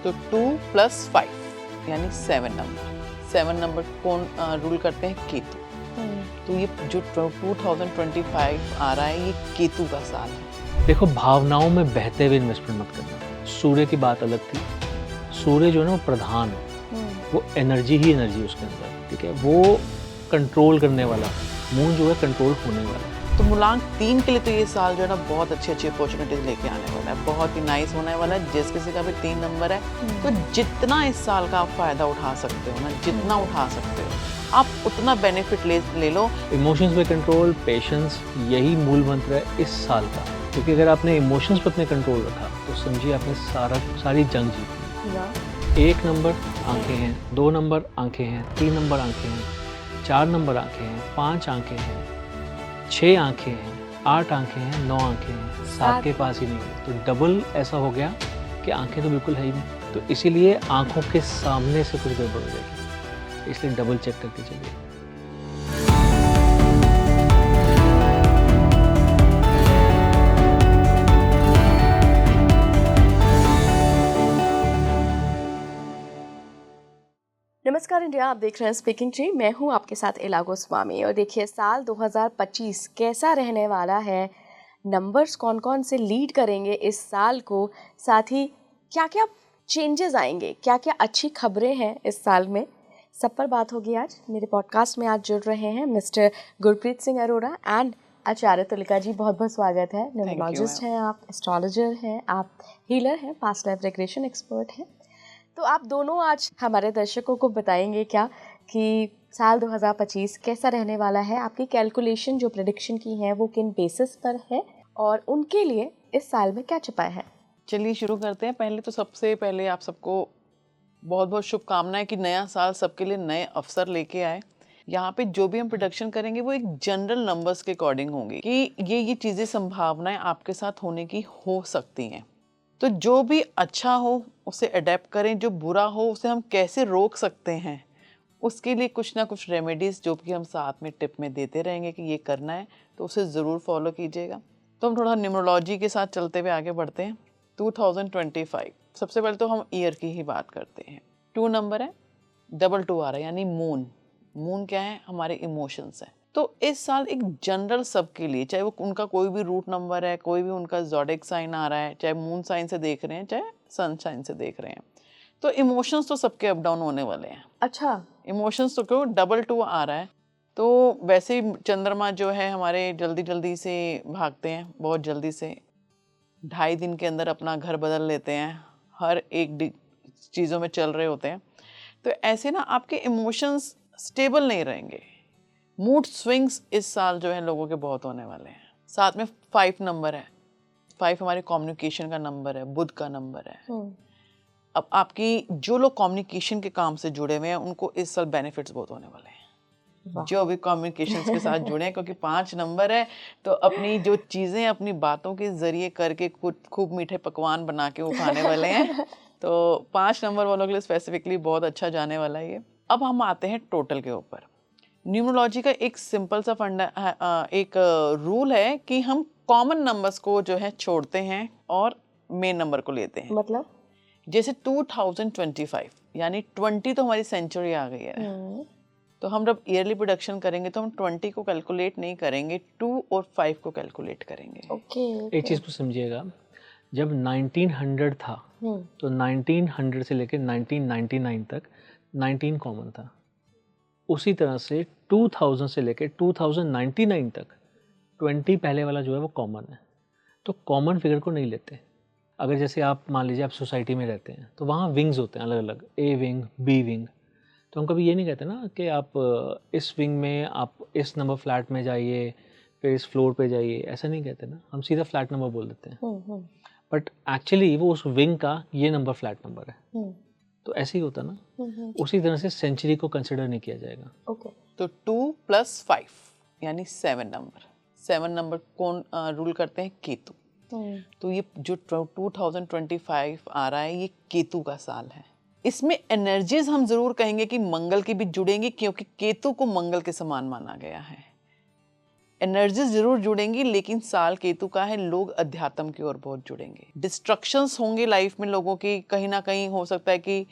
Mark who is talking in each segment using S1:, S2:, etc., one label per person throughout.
S1: तो 2+5 यानी 7 number. 7 number कौन रूल करते हैं? केतु। तो ये जो 2025 आ रहा है ये केतु का साल है।
S2: देखो, भावनाओं में बहते हुए इन्वेस्टमेंट मत करना। सूर्य की बात अलग थी। सूर्य जो है ना वो प्रधान है, वो एनर्जी ही एनर्जी उसके अंदर, ठीक है, वो कंट्रोल करने वाला। मून जो है कंट्रोल होने वाला।
S1: तो मूलांक 3 के लिए तो ये साल जो है ना बहुत अच्छी अपॉर्चुनिटीज लेके आने वाला है, बहुत ही नाइस होने वाला है। जिस किसी का भी 3 नंबर है तो जितना इस साल का आप फायदा उठा सकते हो ना, जितना उठा सकते हो आप उतना बेनिफिट ले लो।
S2: इमोशंस पे कंट्रोल, पेशेंस, यही मूल मंत्र है इस साल का। क्योंकि अगर आपने इमोशंस पे अपने कंट्रोल रखा तो समझिए आपने सारी जंग जीती। 1 नंबर आंखें हैं, 2 नंबर आंखें हैं, 3 नंबर आंखें हैं, 4 नंबर आंखें हैं, 5 आंखें हैं, 6 आंखें हैं, 8 आंखें हैं, 9 आंखें हैं, 7 के पास ही नहीं है। तो डबल ऐसा हो गया कि आंखें तो बिल्कुल है ही नहीं। तो इसीलिए आंखों के सामने से कुछ गड़बड़ हो जाएगी, इसलिए डबल चेक करके चलिए।
S3: नमस्कार इंडिया, आप देख रहे हैं स्पीकिंग ट्री। मैं हूं आपके साथ इला गोस्वामी। और देखिए, साल 2025 कैसा रहने वाला है, नंबर्स कौन कौन से लीड करेंगे इस साल को, साथ ही क्या क्या चेंजेस आएंगे, क्या क्या अच्छी खबरें हैं इस साल में, सब पर बात होगी आज। मेरे पॉडकास्ट में आज जुड़ रहे हैं मिस्टर गुरप्रीत सिंह अरोड़ा एंड आचार्य तुलिका जी। बहुत बहुत स्वागत है। न्यूमरोलॉजिस्ट हैं आप, एस्ट्रोलॉजर हैं आप, हीलर हैं, पास्ट लाइफ रिग्रेशन एक्सपर्ट हैं। तो आप दोनों आज हमारे दर्शकों को बताएंगे क्या कि साल 2025 कैसा रहने वाला है, आपकी कैलकुलेशन जो प्रेडिक्शन की है वो किन बेसिस पर है और उनके लिए इस साल में क्या छिपा है।
S1: चलिए शुरू करते हैं। पहले तो सबसे पहले आप सबको बहुत बहुत शुभकामनाएं कि नया साल सबके लिए नए अवसर लेके आए। यहाँ पे जो भी हम प्रोडक्शन करेंगे वो एक जनरल नंबर्स के अकॉर्डिंग होंगे कि ये चीज़ें संभावनाएं आपके साथ होने की हो सकती हैं। तो जो भी अच्छा हो उसे अडेप्ट करें, जो बुरा हो उसे हम कैसे रोक सकते हैं उसके लिए कुछ ना कुछ रेमेडीज़ जो कि हम साथ में टिप में देते रहेंगे कि ये करना है, तो उसे ज़रूर फॉलो कीजिएगा। तो हम थोड़ा न्यूमरोलॉजी के साथ चलते हुए आगे बढ़ते हैं। 2025 सबसे पहले तो हम ईयर की ही बात करते हैं। 2 नंबर है, 2 आ रहा है यानी मून। मून क्या है? हमारे इमोशंस है। तो इस साल एक जनरल सबके लिए, चाहे वो उनका कोई भी रूट नंबर है, कोई भी उनका ज़ोडिएक साइन आ रहा है, चाहे मून साइन से देख रहे हैं चाहे सन साइन से देख रहे हैं, तो इमोशंस तो सबके अप डाउन होने वाले हैं।
S3: अच्छा,
S1: इमोशंस तो क्यों, 2 आ रहा है तो वैसे ही चंद्रमा जो है हमारे जल्दी जल्दी से भागते हैं, बहुत जल्दी से 2.5 दिन के अंदर अपना घर बदल लेते हैं, हर एक चीज़ों में चल रहे होते हैं। तो ऐसे ना आपके इमोशंस स्टेबल नहीं रहेंगे। मूड स्विंग्स इस साल जो है लोगों के बहुत होने वाले हैं। साथ में 5 नंबर है। 5 हमारे कम्युनिकेशन का नंबर है, बुध का नंबर है। अब आपकी जो लोग कम्युनिकेशन के काम से जुड़े हुए हैं उनको इस साल बेनिफिट्स बहुत होने वाले हैं, जो भी कम्युनिकेशन के साथ जुड़े हैं, क्योंकि 5 नंबर है तो अपनी जो चीज़ें अपनी बातों के जरिए करके खूब मीठे पकवान बना के वो खाने वाले हैं। तो 5 नंबर वालों के लिए स्पेसिफिकली बहुत अच्छा जाने वाला है ये। अब हम आते हैं टोटल के ऊपर। न्यूमरोलॉजी का एक सिंपल सा एक रूल है कि हम कॉमन नंबर्स को जो है छोड़ते हैं और मेन नंबर को लेते हैं।
S3: मतलब
S1: जैसे 2025 यानी 20 तो हमारी सेंचुरी आ गई है, तो हम जब ईयरली प्रोडक्शन करेंगे तो हम 20 को कैलकुलेट नहीं करेंगे, 2 और 5 को कैलकुलेट करेंगे।
S2: एक चीज़ को समझिएगा, जब 1900 था तो 1900 से लेकर 1999 तक 19 कॉमन था। उसी तरह से 2000 से लेकर 2099 तक 20 पहले वाला जो है वो कॉमन है। तो कॉमन फिगर को नहीं लेते। अगर जैसे आप मान लीजिए आप सोसाइटी में रहते हैं तो वहाँ विंग्स होते हैं अलग अलग, ए विंग, बी विंग। तो हम कभी ये नहीं कहते ना कि आप इस विंग में आप इस नंबर फ्लैट में जाइए, फिर इस फ्लोर पे जाइए, ऐसा नहीं कहते ना, हम सीधा फ्लैट नंबर बोल देते हैं। बट एक्चुअली वो उस विंग का ये नंबर फ्लैट नंबर है। तो ऐसे ही होता ना, उसी तरह से सेंचुरी को कंसिडर नहीं किया जाएगा।
S1: तो 2+5 यानी 7 नंबर। 7 नंबर कौन रूल करते हैं? केतु। तो ये जो 2025 आ रहा है ये केतु का साल है। इसमें एनर्जीज हम जरूर कहेंगे कि मंगल की भी जुड़ेंगी, क्योंकि केतु को मंगल के समान माना गया है। एनर्जीज जरूर जुड़ेंगी, लेकिन साल केतु का है, लोग अध्यात्म की ओर बहुत जुड़ेंगे। डिस्ट्रक्शंस होंगे लाइफ में लोगों की, कहीं ना कहीं हो सकता है कि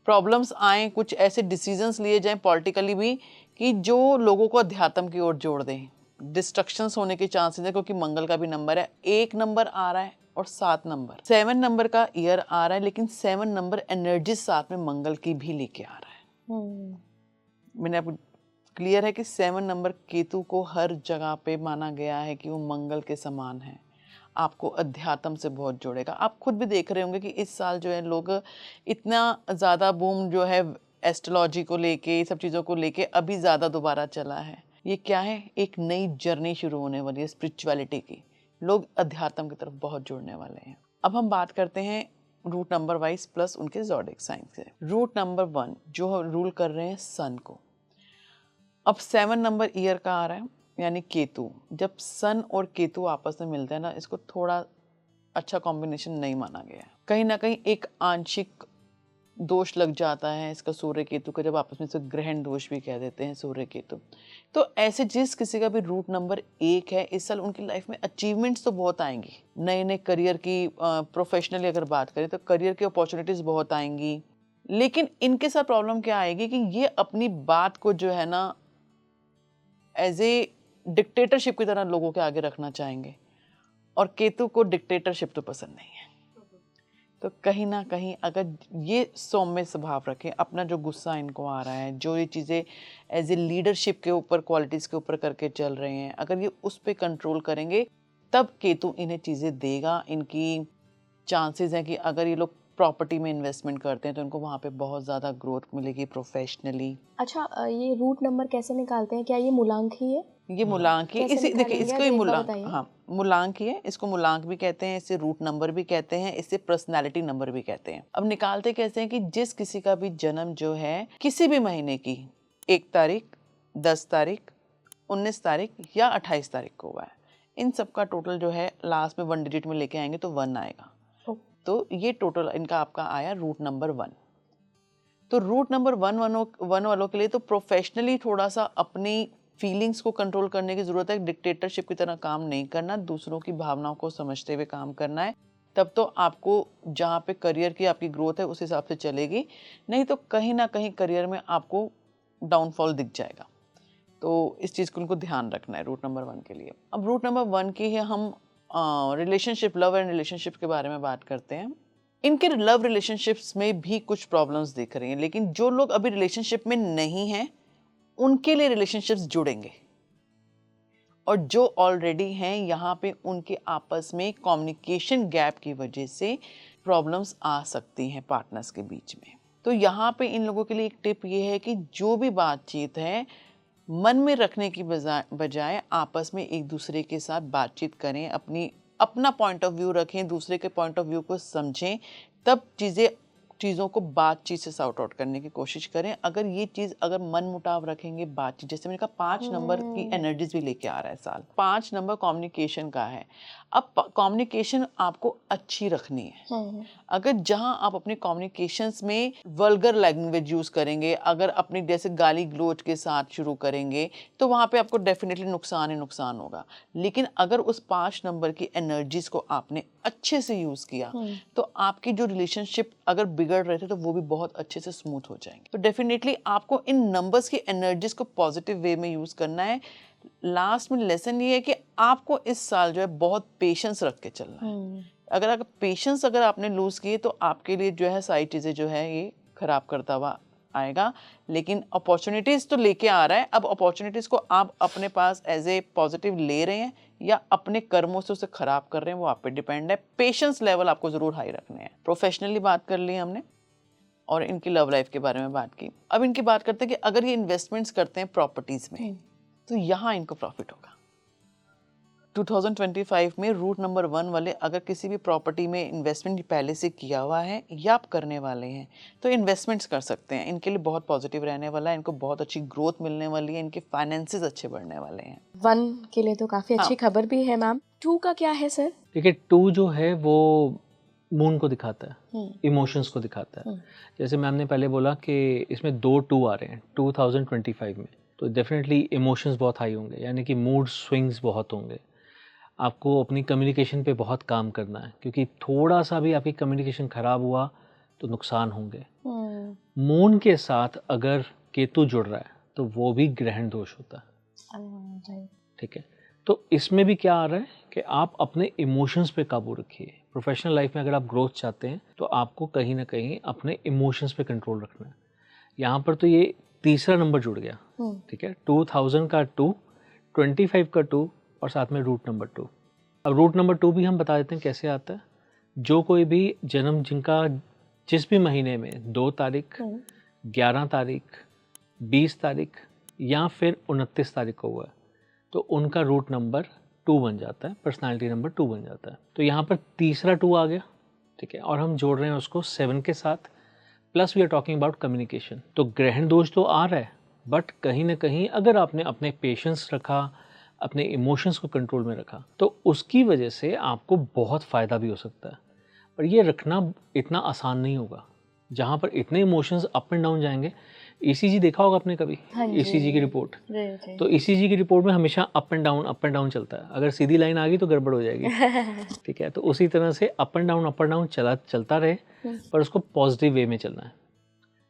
S1: प्रॉब्लम्स आए, कुछ ऐसे डिसीजंस लिए जाएं पॉलिटिकली भी कि जो लोगों को अध्यात्म की ओर जोड़ दें। डिस्ट्रक्शंस होने के चांसेस है, क्योंकि मंगल का भी नंबर है, 1 नंबर आ रहा है और 7 नंबर, 7 नंबर का ईयर आ रहा है, लेकिन 7 नंबर एनर्जी साथ में मंगल की भी लेके आ रहा है। मैंने आपको क्लियर है कि 7 नंबर केतु को हर जगह पे माना गया है कि वो मंगल के समान है, आपको अध्यात्म से बहुत जोड़ेगा। आप खुद भी देख रहे होंगे कि इस साल जो है लोग इतना ज़्यादा बूम जो है एस्ट्रोलॉजी को लेके, सब चीज़ों को लेके अभी ज़्यादा दोबारा चला है। ये क्या है, एक नई जर्नी शुरू होने वाली है स्पिरिचुअलिटी की, लोग अध्यात्म की तरफ बहुत जुड़ने वाले हैं। अब हम बात करते हैं रूट नंबर वाइज प्लस उनके ज़ोडिएक साइन से। रूट नंबर 1 जो रूल कर रहे हैं सन को, अब 7 नंबर ईयर का आ रहा है, यानी केतु। जब सन और केतु आपस में मिलते हैं ना, इसको थोड़ा अच्छा कॉम्बिनेशन नहीं माना गया है। कहीं ना कहीं एक आंशिक दोष लग जाता है इसका सूर्य केतु का, जब आपस में से ग्रहण दोष भी कह देते हैं सूर्य केतु। तो ऐसे जिस किसी का भी रूट नंबर 1 है, इस साल उनकी लाइफ में अचीवमेंट्स तो बहुत आएंगी, नए नए करियर की, प्रोफेशनली अगर बात करें तो करियर की अपॉर्चुनिटीज़ बहुत आएंगी। लेकिन इनके साथ प्रॉब्लम क्या आएगी कि ये अपनी बात को जो है ना एज ए डिक्टेटरशिप की तरह लोगों के आगे रखना चाहेंगे, और केतु को डिक्टेटरशिप तो पसंद नहीं है। तो कहीं ना कहीं अगर ये सौम्य स्वभाव रखें, अपना जो गुस्सा इनको आ रहा है, जो ये चीज़ें एज ए लीडरशिप के ऊपर, क्वालिटीज़ के ऊपर करके चल रहे हैं, अगर ये उस पर कंट्रोल करेंगे तब केतु इन्हें चीज़ें देगा। इनकी चांसेस हैं कि अगर ये लोग प्रॉपर्टी में इन्वेस्टमेंट करते हैं तो उनको वहाँ पे बहुत ज़्यादा ग्रोथ मिलेगी प्रोफेशनली।
S3: अच्छा, ये रूट नंबर कैसे निकालते हैं? क्या ये मूलांक ही है?
S1: ये मूलांक ही,
S3: कैसे
S1: इसी देखिए
S3: निकालेंगे?
S1: इसको ही
S3: एक बार
S1: मूलांक,
S3: बताइए।
S1: हाँ मूलांक ही है, इसको मूलांक भी कहते हैं, इसे रूट नंबर भी कहते हैं, इसे पर्सनालिटी नंबर भी कहते हैं। अब निकालते कैसे हैं कि जिस किसी का भी जन्म जो है किसी भी महीने की 1 तारीख, 10 तारीख, 19 तारीख या 28 तारीख को हुआ है, इन सब का टोटल जो है लास्ट में 1 डिजिट में लेके आएंगे तो 1 आएगा। तो ये टोटल इनका आपका आया रूट नंबर 1। तो रूट नंबर 1 वालों के लिए तो प्रोफेशनली थोड़ा सा अपनी फीलिंग्स को कंट्रोल करने की ज़रूरत है। डिक्टेटरशिप की तरह काम नहीं करना, दूसरों की भावनाओं को समझते हुए काम करना है, तब तो आपको जहाँ पे करियर की आपकी ग्रोथ है उस हिसाब से चलेगी, नहीं तो कहीं ना कहीं करियर में आपको डाउनफॉल दिख जाएगा। तो इस चीज़ को उनको ध्यान रखना है रूट नंबर 1 के लिए। अब रूट नंबर 1 की ही हम रिलेशनशिप, लव एंड रिलेशनशिप के बारे में बात करते हैं। इनके लव रिलेशनशिप्स में भी कुछ प्रॉब्लम्स दिख रही हैं, लेकिन जो लोग अभी रिलेशनशिप में नहीं हैं उनके लिए रिलेशनशिप्स जुड़ेंगे, और जो ऑलरेडी हैं यहाँ पे उनके आपस में कम्युनिकेशन गैप की वजह से प्रॉब्लम्स आ सकती हैं पार्टनर्स के बीच में। तो यहाँ पे इन लोगों के लिए एक टिप ये है कि जो भी बातचीत है मन में रखने की बजाय आपस में एक दूसरे के साथ बातचीत करें, अपना पॉइंट ऑफ व्यू रखें, दूसरे के पॉइंट ऑफ व्यू को समझें, तब चीज़ों को बातचीत से सॉर्ट आउट करने की कोशिश करें। अगर ये चीज़ अगर मन मुटाव रखेंगे, बातचीत, जैसे मैंने कहा 5 नंबर की एनर्जीज भी लेके आ रहा है साल, 5 नंबर कम्युनिकेशन का है। अब कम्युनिकेशन आपको अच्छी रखनी है। अगर जहां आप अपने कम्युनिकेशंस में वल्गर लैंग्वेज यूज़ करेंगे, अगर अपनी जैसे गाली गलोच के साथ शुरू करेंगे, तो वहाँ पे आपको डेफिनेटली नुकसान ही नुकसान होगा। लेकिन अगर उस 5 नंबर की एनर्जीज को आपने अच्छे से यूज़ किया तो आपकी जो रिलेशनशिप अगर बिगड़ रहे थे तो वो भी बहुत अच्छे से स्मूथ हो जाएंगे। तो डेफिनेटली आपको इन नंबर्स की एनर्जीज को पॉजिटिव वे में यूज़ करना है। लास्ट में लेसन ये है कि आपको इस साल जो है बहुत पेशेंस रख के चलना है। अगर पेशेंस अगर आपने लूज किए तो आपके लिए जो है सारी चीज़ें जो है ये खराब करता हुआ आएगा। लेकिन अपॉर्चुनिटीज़ तो लेके आ रहा है। अब अपॉर्चुनिटीज़ को आप अपने पास एज ए पॉजिटिव ले रहे हैं या अपने कर्मों से उसे खराब कर रहे हैं, वो आप पे डिपेंड है। पेशेंस लेवल आपको ज़रूर हाई रखने हैं। प्रोफेशनली बात कर ली हमने और इनकी लव लाइफ के बारे में बात की। अब इनकी बात करते हैं कि अगर ये इन्वेस्टमेंट्स करते हैं प्रॉपर्टीज़ में तो यहाँ इनको प्रॉफिट होगा। 2025 में रूट नंबर 1 वाले अगर किसी भी प्रॉपर्टी में इन्वेस्टमेंट पहले से किया हुआ है या आप करने वाले हैं तो इन्वेस्टमेंट्स कर सकते हैं। इनके लिए बहुत पॉजिटिव रहने वाला है, इनको बहुत अच्छी ग्रोथ मिलने वाली है, इनके फाइनेंसेस अच्छे बढ़ने वाले हैं।
S3: 1 के लिए तो काफ़ी अच्छी खबर भी है मैम। 2 का क्या है सर?
S2: देखिए 2 जो है वो मून को दिखाता है, इमोशंस को दिखाता है। जैसे मैम ने पहले बोला कि इसमें 2 2 आ रहे हैं 2025 में, तो डेफिनेटली इमोशंस बहुत हाई होंगे, यानी कि मूड स्विंग्स बहुत होंगे। आपको अपनी कम्युनिकेशन पे बहुत काम करना है, क्योंकि थोड़ा सा भी आपकी कम्युनिकेशन ख़राब हुआ तो नुकसान होंगे। मून के साथ अगर केतु जुड़ रहा है तो वो भी ग्रहण दोष होता है, ठीक है। तो इसमें भी क्या आ रहा है कि आप अपने इमोशंस पे काबू रखिए। प्रोफेशनल लाइफ में अगर आप ग्रोथ चाहते हैं तो आपको कहीं ना कहीं अपने इमोशंस पे कंट्रोल रखना है। यहाँ पर तो ये तीसरा नंबर जुड़ गया, ठीक है। 2000 का 2, 25 का 2 और साथ में रूट नंबर 2। अब रूट नंबर 2 भी हम बता देते हैं कैसे आता है। जो कोई भी जन्म जिनका जिस भी महीने में 2 तारीख, 11 तारीख, 20 तारीख या फिर 29 तारीख को हुआ है तो उनका रूट नंबर 2 बन जाता है, पर्सनालिटी नंबर 2 बन जाता है। तो यहाँ पर तीसरा 2 आ गया, ठीक है, और हम जोड़ रहे हैं उसको 7 के साथ, plus we are talking about communication. तो ग्रहण दोष तो आ रहा है, बट कहीं ना कहीं अगर आपने अपने पेशेंस रखा, अपने इमोशंस को कंट्रोल में रखा, तो उसकी वजह से आपको बहुत फ़ायदा भी हो सकता है। पर ये रखना इतना आसान नहीं होगा, जहाँ पर इतने इमोशंस अप एंड डाउन जाएंगे। ईसीजी देखा होगा आपने कभी? ईसीजी की रिपोर्ट, तो ईसीजी की रिपोर्ट में हमेशा अप एंड डाउन चलता है। अगर सीधी लाइन आ गई तो गड़बड़ हो जाएगी, ठीक है। तो उसी तरह से अप एंड डाउन चलता रहे, पर उसको पॉजिटिव वे में चलना है।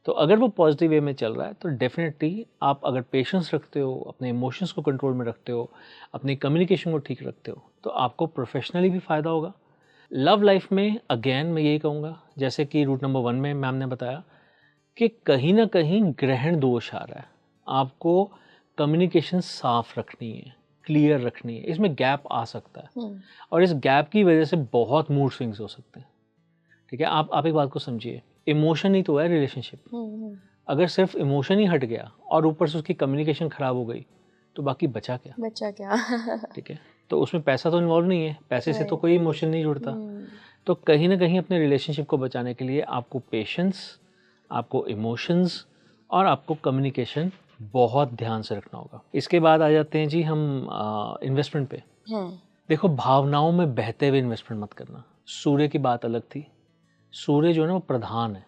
S2: तो अगर वो पॉजिटिव वे में चल रहा है तो डेफिनेटली आप अगर पेशेंस रखते हो, अपने इमोशंस को कंट्रोल में रखते हो, अपनी कम्युनिकेशन को ठीक रखते हो, तो आपको प्रोफेशनली भी फ़ायदा होगा। लव लाइफ में अगेन मैं यही कहूँगा, जैसे कि रूट नंबर 1 में मैम ने बताया कि कहीं ना कहीं ग्रहण दोष आ रहा है। आपको कम्युनिकेशन साफ रखनी है, क्लियर रखनी है। इसमें गैप आ सकता है और इस गैप की वजह से बहुत मूड स्विंग्स हो सकते हैं, ठीक है। आप एक बात को समझिए, इमोशन ही तो है रिलेशनशिप। अगर सिर्फ इमोशन ही हट गया और ऊपर से उसकी कम्युनिकेशन खराब हो गई तो बाकी बचा क्या, ठीक है। तो उसमें पैसा तो इन्वॉल्व नहीं है, पैसे से तो कोई इमोशन नहीं जुड़ता। तो कहीं ना कहीं अपने रिलेशनशिप को बचाने के लिए आपको पेशेंस, आपको इमोशंस और आपको कम्युनिकेशन बहुत ध्यान से रखना होगा। इसके बाद आ जाते हैं जी हम इन्वेस्टमेंट पे। देखो, भावनाओं में बहते हुए इन्वेस्टमेंट मत करना। सूर्य की बात अलग थी, सूर्य जो है ना वो प्रधान है,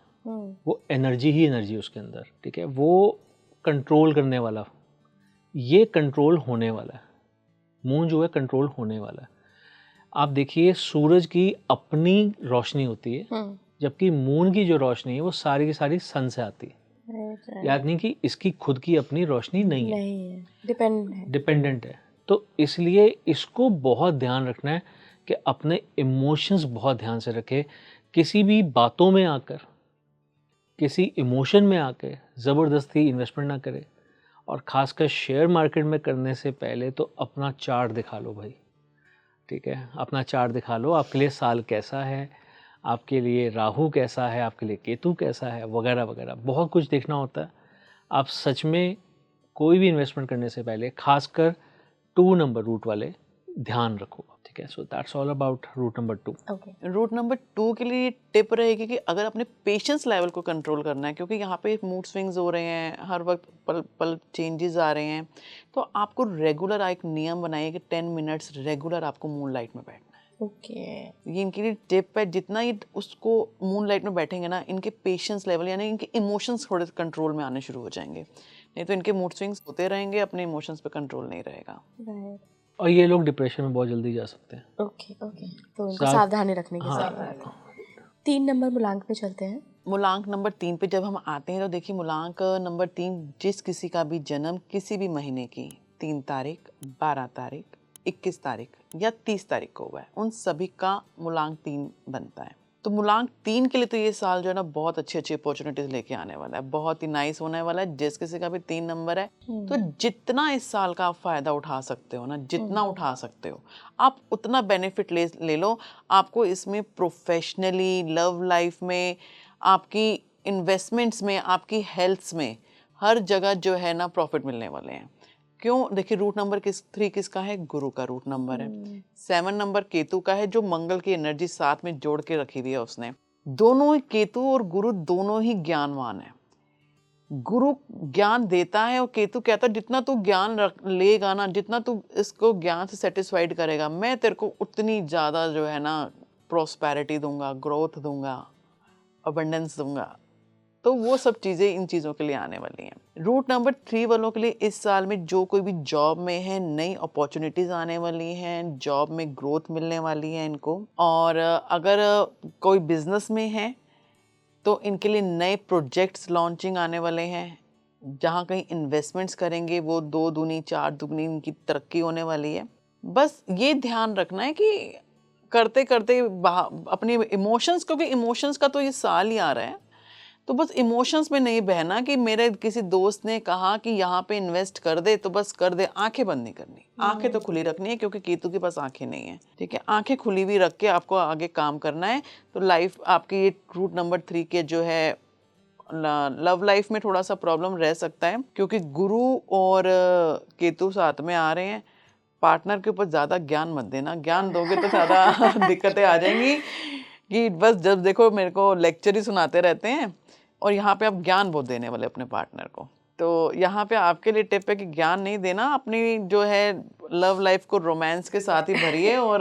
S2: वो एनर्जी ही एनर्जी उसके अंदर, ठीक है। वो कंट्रोल करने वाला, ये कंट्रोल होने वाला है। मून जो है कंट्रोल होने वाला है। आप देखिए, सूरज की अपनी रोशनी होती है, जबकि मून की जो रोशनी है वो सारी की सारी सन से आती है। यानी कि इसकी खुद की अपनी रोशनी नहीं है, डिपेंडेंट है। तो इसलिए इसको बहुत ध्यान रखना है कि अपने इमोशंस बहुत ध्यान से रखे। किसी भी बातों में आकर, किसी इमोशन में आकर ज़बरदस्ती इन्वेस्टमेंट ना करे। और ख़ासकर शेयर मार्केट में करने से पहले तो अपना चार्ट दिखा लो भाई, ठीक है। अपना चार्ट दिखा लो, आपके लिए साल कैसा है, आपके लिए राहु कैसा है, आपके लिए केतु कैसा है, वगैरह वगैरह, बहुत कुछ देखना होता है। आप सच में कोई भी इन्वेस्टमेंट करने से पहले खासकर 2 नंबर रूट वाले ध्यान रखो, ठीक है। So that's all about root number 2।
S1: Root number 2 के लिए टिप रहेगी कि अगर अपने पेशेंस लेवल को कंट्रोल करना है, क्योंकि यहाँ पे मूड स्विंग्स हो रहे हैं, हर वक्त पल पल चेंजेस आ रहे हैं, तो आपको रेगुलर एक नियम बनाइए कि 10 मिनट्स रेगुलर आपको मून लाइट में बैठना है। ये इनके लिए टिप है। जितना ये उसको मून लाइट में बैठेंगे ना, इनके पेशेंस लेवल यानी इनके इमोशंस थोड़े कंट्रोल में आने शुरू हो जाएंगे। नहीं तो इनके मूड स्विंग्स होते रहेंगे, अपने इमोशंस पे कंट्रोल नहीं रहेगा।
S2: और ये लोग डिप्रेशन में बहुत जल्दी जा सकते हैं।
S3: तो उनको सावधानी रखने की जरूरत है। 3 नंबर मूलांक पे चलते हैं।
S1: मूलांक नंबर 3 पे जब हम आते हैं तो देखिए, मूलांक नंबर 3 जिस किसी का भी जन्म किसी भी महीने की 3 तारीख, 12 तारीख, 21 तारीख या 30 तारीख को हुआ है, उन सभी का मूलांक 3 बनता है। तो मूलांक 3 के लिए तो ये साल जो है ना बहुत अच्छी अपॉर्चुनिटीज लेके आने वाला है, बहुत ही नाइस होने वाला है। जिस किसी का भी 3 नंबर है तो जितना इस साल का आप फायदा उठा सकते हो ना, जितना उठा सकते हो आप उतना बेनिफिट ले लो। आपको इसमें प्रोफेशनली, लव लाइफ में, आपकी इन्वेस्टमेंट्स में, आपकी हेल्थ में, हर जगह जो है ना प्रॉफिट मिलने वाले हैं। क्यों? देखिए, रूट नंबर 3 किसका है? गुरु का रूट नंबर है। 7 नंबर केतु का है, जो मंगल की एनर्जी साथ में जोड़ के रखी हुई है उसने। दोनों ही, केतु और गुरु दोनों ही ज्ञानवान है। गुरु ज्ञान देता है और केतु कहता है जितना तू ज्ञान लेगा ना, जितना तू इसको ज्ञान से सेटिस्फाइड करेगा, मैं तेरे को उतनी ज़्यादा जो है ना प्रॉस्पेरिटी दूंगा, ग्रोथ दूंगा, अबंडेंस दूंगा। तो वो सब चीज़ें इन चीज़ों के लिए आने वाली हैं। रूट नंबर 3 वालों के लिए इस साल में जो कोई भी जॉब में है, नई अपॉर्चुनिटीज़ आने वाली हैं, जॉब में ग्रोथ मिलने वाली है इनको। और अगर कोई बिजनेस में है तो इनके लिए नए प्रोजेक्ट्स लॉन्चिंग आने वाले हैं। जहाँ कहीं इन्वेस्टमेंट्स करेंगे वो 2 दूनी 4 दुगनी इनकी तरक्की होने वाली है। बस ये ध्यान रखना है कि करते करते अपने इमोशंस, क्योंकि इमोशंस का तो ये साल ही आ रहा है, तो बस इमोशंस में नहीं बहना कि मेरे किसी दोस्त ने कहा कि यहाँ पे इन्वेस्ट कर दे तो बस कर दे। आंखें बंद नहीं करनी, आंखें तो खुली रखनी है, क्योंकि केतु के पास आंखें नहीं है, ठीक है। आंखें खुली हुई रख के आपको आगे काम करना है। तो लाइफ आपकी ये रूट नंबर 3 के जो है लव लाइफ में थोड़ा सा प्रॉब्लम रह सकता है, क्योंकि गुरु और केतु साथ में आ रहे हैं। पार्टनर के ऊपर ज़्यादा ज्ञान मत देना, ज्ञान दोगे तो ज़्यादा दिक्कतें आ जाएंगी कि बस जब देखो मेरे को लेक्चर ही सुनाते रहते हैं, और यहाँ पे आप ज्ञान बहुत देने वाले अपने पार्टनर को। तो यहाँ पे आपके लिए टिप है कि ज्ञान नहीं देना, अपनी जो है लव लाइफ को रोमांस के साथ ही भरिए और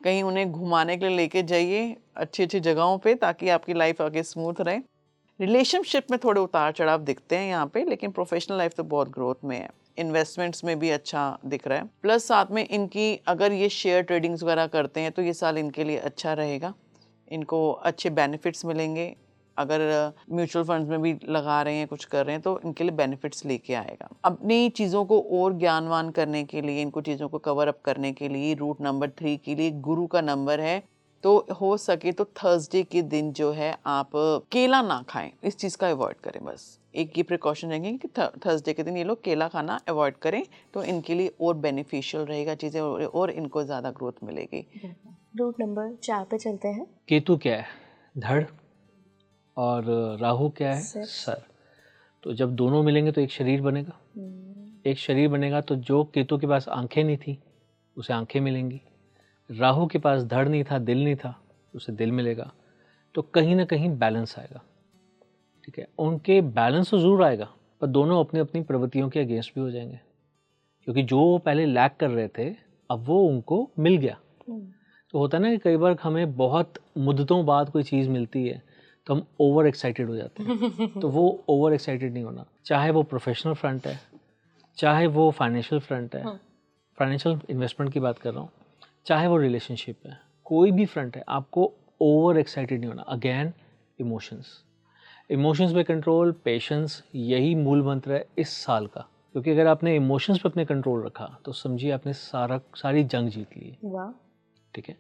S1: कहीं उन्हें घुमाने के लिए लेके जाइए अच्छी अच्छी जगहों पे, ताकि आपकी लाइफ आगे स्मूथ रहे। रिलेशनशिप में थोड़े उतार चढ़ाव दिखते हैं यहाँ पे, लेकिन प्रोफेशनल लाइफ तो बहुत ग्रोथ में है। इन्वेस्टमेंट्स में भी अच्छा दिख रहा है। प्लस साथ में इनकी अगर ये शेयर ट्रेडिंग्स वगैरह करते हैं तो ये साल इनके लिए अच्छा रहेगा, इनको अच्छे बेनिफिट्स मिलेंगे। अगर म्यूचुअल फंड्स में भी लगा रहे हैं, कुछ कर रहे हैं, तो इनके लिए बेनिफिट्स लेके आएगा। अपनी चीज़ों को और ज्ञानवान करने के लिए, इनको चीज़ों को कवर अप करने के लिए रूट नंबर 3 के लिए गुरु का नंबर है। तो हो सके तो थर्सडे के दिन जो है आप केला ना खाएं, इस चीज़ का अवॉइड करें। बस एक ये प्रिकॉशन रहेंगे कि थर्सडे के दिन ये लोग केला खाना अवॉइड करें, तो इनके लिए और बेनिफिशियल रहेगा चीज़ें, और इनको ज़्यादा ग्रोथ मिलेगी।
S3: रूट नंबर 4 पे चलते हैं।
S2: केतु क्या है? धड़। और राहु क्या है? सर। तो जब दोनों मिलेंगे तो एक शरीर बनेगा। एक शरीर बनेगा तो जो केतु के पास आंखें नहीं थी उसे आंखें मिलेंगी, राहु के पास धड़ नहीं था, दिल नहीं था, उसे दिल मिलेगा। तो कहीं ना कहीं बैलेंस आएगा, ठीक है। उनके बैलेंस तो जरूर आएगा, पर दोनों अपनी अपनी प्रवृत्तियों के अगेंस्ट भी हो जाएंगे, क्योंकि जो वो पहले लैक कर रहे थे अब वो उनको मिल गया। तो होता है ना कि कई बार हमें बहुत मुद्दतों बाद कोई चीज़ मिलती है तो हम ओवर एक्साइटेड हो जाते हैं। तो वो ओवर एक्साइटेड नहीं होना, चाहे वो प्रोफेशनल फ्रंट है, चाहे वो फाइनेंशियल फ्रंट है, फाइनेंशियल इन्वेस्टमेंट की बात कर रहा हूँ, चाहे वो रिलेशनशिप है, कोई भी फ्रंट है, आपको ओवर एक्साइटेड नहीं होना। अगेन इमोशंस पे कंट्रोल, पेशेंस, यही मूल मंत्र है इस साल का। क्योंकि अगर आपने इमोशंस पे अपने कंट्रोल रखा तो समझिए आपने सारी जंग जीत ली, ठीक है।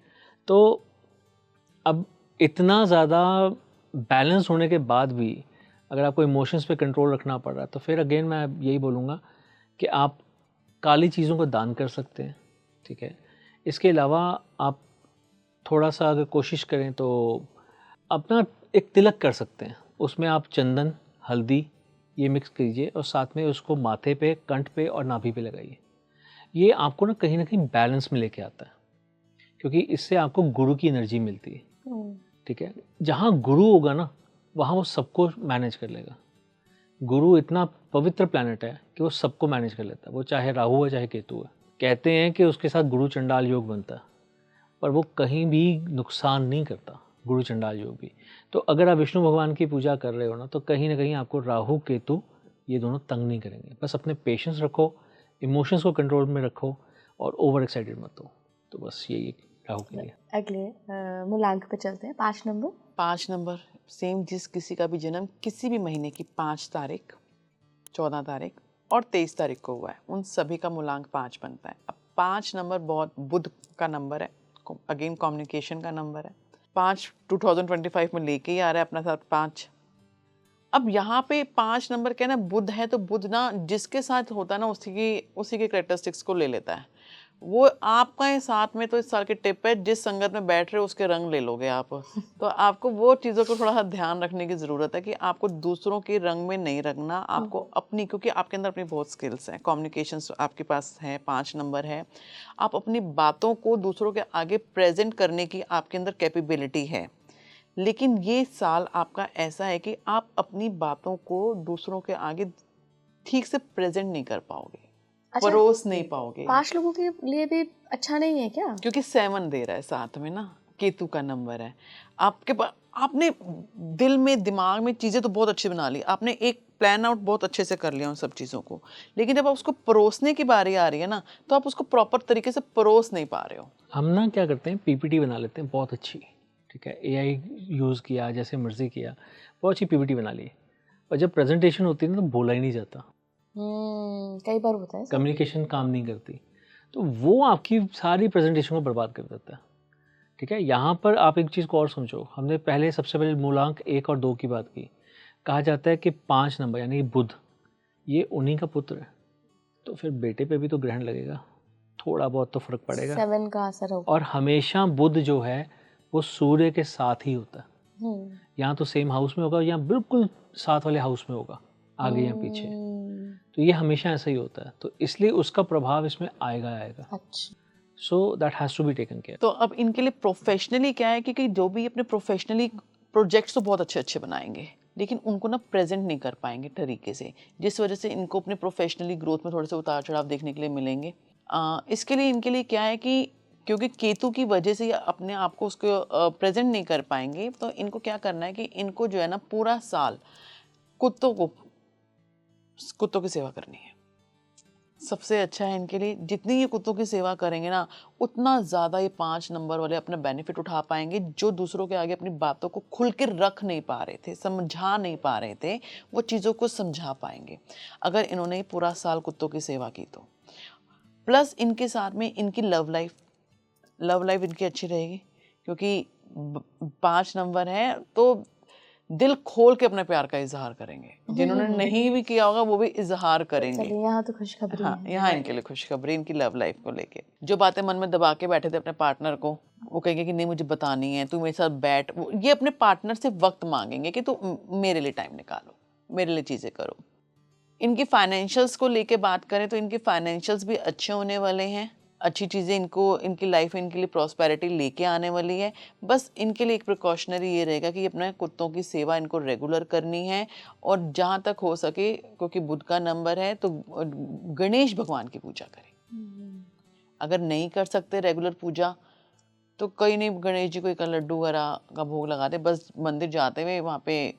S2: तो अब इतना ज़्यादा बैलेंस होने के बाद भी अगर आपको इमोशंस पे कंट्रोल रखना पड़ रहा है, तो फिर अगेन मैं यही बोलूँगा कि आप काली चीज़ों को दान कर सकते हैं, ठीक है। इसके अलावा आप थोड़ा सा अगर कोशिश करें तो अपना एक तिलक कर सकते हैं, उसमें आप चंदन, हल्दी ये मिक्स कीजिए और साथ में उसको माथे पे, कंठ पे और नाभि पे लगाइए। ये आपको ना कहीं बैलेंस में लेके आता है, क्योंकि इससे आपको गुरु की एनर्जी मिलती है, ठीक है। जहाँ गुरु होगा ना वहाँ वो सबको मैनेज कर लेगा। गुरु इतना पवित्र प्लैनेट है कि वो सबको मैनेज कर लेता है, वो चाहे राहु है चाहे केतु है। कहते हैं कि उसके साथ गुरु चंडाल योग बनता है, पर वो कहीं भी नुकसान नहीं करता, गुरु चंडाल योग भी। तो अगर आप विष्णु भगवान की पूजा कर रहे हो ना, तो कहीं ना कहीं आपको राहु केतु ये दोनों तंग नहीं करेंगे। बस अपने पेशेंस रखो, इमोशंस को कंट्रोल में रखो और ओवर एक्साइटेड मत हो। तो बस यही राहु के लिए।
S3: अगले मूलांक पे चलते हैं, 5 नंबर।
S1: 5 नंबर सेम, जिस किसी का भी जन्म किसी भी महीने की 5 तारीख, 14 तारीख और 23 तारीख को हुआ है, उन सभी का मूलांक 5 बनता है। अब 5 नंबर बहुत बुध का नंबर है, अगेन कम्युनिकेशन का नंबर है। 5 2025 में लेके ही आ रहा है अपना साथ 5। अब यहाँ पे 5 नंबर क्या है ना, बुध है, तो बुध ना जिसके साथ होता है ना उसी के कैरेक्टरिस्टिक्स को ले लेता है। वो आपका साथ में, तो इस साल के टिप है, जिस संगत में बैठ रहे हो उसके रंग ले लोगे आप। तो आपको वो चीज़ों को थोड़ा सा ध्यान रखने की ज़रूरत है कि आपको दूसरों के रंग में नहीं रखना, आपको अपनी, क्योंकि आपके अंदर अपनी बहुत स्किल्स हैं, कम्युनिकेशन आपके पास है, 5 नंबर है, आप अपनी बातों को दूसरों के आगे प्रेजेंट करने की आपके अंदर कैपेबिलिटी है। लेकिन ये साल आपका ऐसा है कि आप अपनी बातों को दूसरों के आगे ठीक से प्रेजेंट नहीं कर पाओगे, परोस नहीं पाओगे।
S3: 5 लोगों के लिए भी अच्छा नहीं है क्या?
S1: क्योंकि 7 दे रहा है साथ में ना, केतु का नंबर है। आपके पास, आपने दिल में दिमाग में चीज़ें तो बहुत अच्छी बना ली, आपने एक प्लान आउट बहुत अच्छे से कर लिया उन सब चीज़ों को, लेकिन जब आप उसको परोसने की बारी आ रही है ना, तो आप उसको प्रॉपर तरीके से परोस नहीं पा रहे हो।
S2: हम ना क्या करते हैं, पीपीटी बना लेते हैं बहुत अच्छी, ठीक है, एआई यूज़ किया, जैसे मर्जी किया, बहुत अच्छी पीपीटी बना ली, और जब प्रेजेंटेशन होती है ना तो बोला ही नहीं जाता,
S3: कई बार होता है।
S2: कम्युनिकेशन काम नहीं करती, तो वो आपकी सारी प्रेजेंटेशन को बर्बाद कर देता है। ठीक है, यहाँ पर आप एक चीज़ को और समझो, हमने पहले सबसे पहले मूलांक 1 और 2 की बात की। कहा जाता है कि 5 नंबर यानी कि बुध, ये उन्हीं का पुत्र है, तो फिर बेटे पे भी तो ग्रहण लगेगा, थोड़ा बहुत तो फर्क पड़ेगा।
S3: 7 का असर होगा।
S2: और हमेशा बुध जो है वो सूर्य के साथ ही होता है, यहाँ तो सेम हाउस में होगा, यहाँ बिल्कुल साथ वाले हाउस में होगा, आगे या पीछे, तो ये हमेशा ऐसा ही होता है, तो इसलिए उसका प्रभाव इसमें आएगा।
S3: अच्छा,
S2: so that has to be taken care.
S1: तो अब इनके लिए प्रोफेशनली क्या है कि जो भी अपने प्रोफेशनली प्रोजेक्ट्स तो बहुत अच्छे अच्छे बनाएंगे, लेकिन उनको ना प्रेजेंट नहीं कर पाएंगे तरीके से, जिस वजह से इनको अपने प्रोफेशनली ग्रोथ में थोड़े से उतार चढ़ाव देखने के लिए मिलेंगे। इसके लिए इनके लिए क्या है कि क्योंकि केतु की वजह से अपने आप को उसको प्रेजेंट नहीं कर पाएंगे, तो इनको क्या करना है कि इनको जो है ना पूरा साल कुत्तों की सेवा करनी है। सबसे अच्छा है इनके लिए, जितनी ये कुत्तों की सेवा करेंगे ना, उतना ज़्यादा ये 5 नंबर वाले अपना बेनिफिट उठा पाएंगे। जो दूसरों के आगे अपनी बातों को खुल के रख नहीं पा रहे थे, समझा नहीं पा रहे थे, वो चीज़ों को समझा पाएंगे अगर इन्होंने पूरा साल कुत्तों की सेवा की तो। प्लस इनके साथ में इनकी लव लाइफ इनकी अच्छी रहेगी, क्योंकि 5 नंबर है तो दिल खोल के अपने प्यार का इजहार करेंगे। जिन्होंने नहीं भी किया होगा वो भी इजहार करेंगे।
S3: यहाँ तो खुशखबरी
S1: हाँ, यहाँ इनके लिए खुशखबरी इनकी लव लाइफ को लेके। जो बातें मन में दबा के बैठे थे अपने पार्टनर को, वो कहेंगे कि नहीं मुझे बतानी है, तू मेरे साथ बैठ। ये अपने पार्टनर से वक्त मांगेंगे कि तू मेरे लिए टाइम निकालो, मेरे लिए चीज़ें करो। इनकी फाइनेंशियल्स को लेके बात करें तो इनके फाइनेंशियल्स भी अच्छे होने वाले हैं, अच्छी चीज़ें इनको इनकी लाइफ में इनके लिए प्रॉस्पेरिटी लेके आने वाली है। बस इनके लिए एक प्रिकॉशनरी ये रहेगा कि अपने कुत्तों की सेवा इनको रेगुलर करनी है, और जहाँ तक हो सके, क्योंकि बुध का नंबर है, तो गणेश भगवान की पूजा करें। अगर नहीं कर सकते रेगुलर पूजा तो कहीं नहीं, गणेश जी को एक लड्डू वगैरह का भोग लगा दे, बस मंदिर जाते हुए वहाँ पे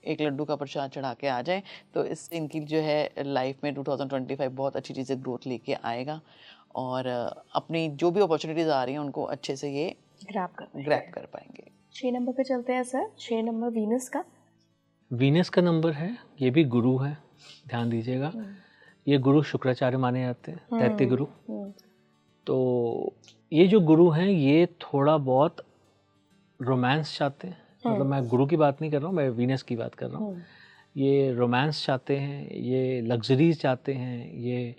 S1: एक लड्डू का प्रसाद चढ़ा के आ जाए, तो इससे इनकी जो है लाइफ में 2025 बहुत अच्छी चीज़ें ग्रोथ लेके आएगा, और अपनी जो भी अपॉर्चुनिटीज़ आ रही हैं उनको अच्छे से ये ग्रैब कर पाएंगे।
S3: 6 नंबर पे चलते हैं सर। 6 नंबर
S2: वीनस का नंबर है, ये भी गुरु है, ध्यान दीजिएगा। ये गुरु शुक्राचार्य माने जाते हैं, दैत्य गुरु। तो ये जो गुरु हैं ये थोड़ा बहुत रोमांस चाहते हैं, मतलब मैं गुरु की बात नहीं कर रहा हूँ, मैं वीनस की बात कर रहा हूँ। ये रोमांस चाहते हैं, ये लग्जरीज चाहते हैं, ये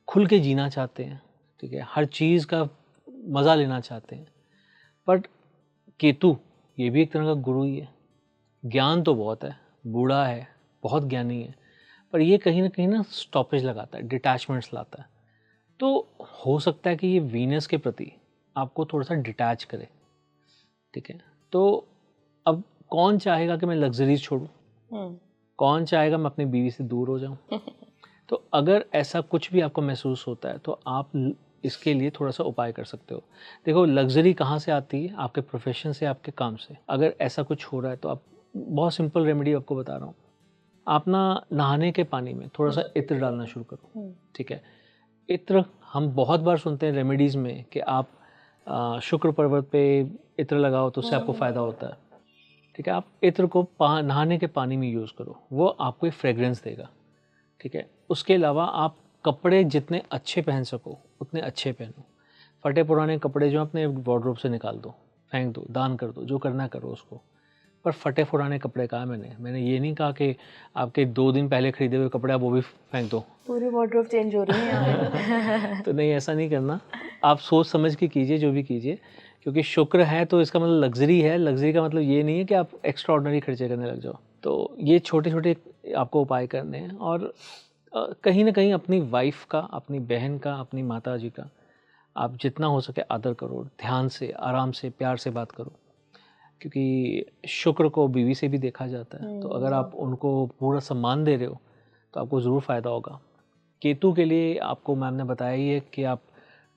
S2: खुल के जीना चाहते हैं, ठीक है, हर चीज़ का मज़ा लेना चाहते हैं। बट केतु ये भी एक तरह का गुरु ही है, ज्ञान तो बहुत है, बूढ़ा है, बहुत ज्ञानी है, पर ये कहीं ना स्टॉपेज लगाता है, डिटैचमेंट्स लाता है। तो हो सकता है कि ये वीनस के प्रति आपको थोड़ा सा डिटैच करे, ठीक है। तो अब कौन चाहेगा कि मैं लग्जरीज छोड़ूं, कौन चाहेगा मैं अपनी बीवी से दूर हो जाऊं। तो अगर ऐसा कुछ भी आपको महसूस होता है तो आप इसके लिए थोड़ा सा उपाय कर सकते हो। देखो, लग्जरी कहाँ से आती है, आपके प्रोफेशन से, आपके काम से। अगर ऐसा कुछ हो रहा है तो आप, बहुत सिंपल रेमेडी आपको बता रहा हूँ, आप ना नहाने के पानी में थोड़ा सा इत्र डालना शुरू करो, ठीक है। इत्र हम बहुत बार सुनते हैं रेमेडीज़ में कि आप शुक्र पर्वत पे इत्र लगाओ तो उससे आपको फ़ायदा होता है, ठीक है। आप इत्र को नहाने के पानी में यूज़ करो, वो आपको एक फ्रेगरेंस देगा, ठीक है। उसके अलावा आप कपड़े जितने अच्छे पहन सको उतने अच्छे पहनो। फटे पुराने कपड़े जो अपने वार्डरोब से निकाल दो, फेंक दो, दान कर दो, जो करना करो उसको। पर फटे पुराने कपड़े कहा मैंने ये नहीं कहा कि आपके 2 दिन पहले खरीदे हुए कपड़े आप वो भी फेंक दो,
S3: पूरी वार्डरोब चेंज हो रही है।
S2: तो नहीं, ऐसा नहीं करना। आप सोच समझ के कीजिए जो भी कीजिए, क्योंकि शुक्र है तो इसका मतलब लग्जरी है। लग्जरी का मतलब ये नहीं है कि आप एक्स्ट्रा ऑर्डिनरी खर्चे करने लग जाओ। तो ये छोटे छोटे आपको उपाय करने हैं, और कहीं ना कहीं अपनी वाइफ का, अपनी बहन का, अपनी माता जी का आप जितना हो सके आदर करो, ध्यान से, आराम से, प्यार से बात करो, क्योंकि शुक्र को बीवी से भी देखा जाता है। तो अगर आप उनको पूरा सम्मान दे रहे हो तो आपको ज़रूर फ़ायदा होगा। केतु के लिए आपको मैम ने बताया ही है कि आप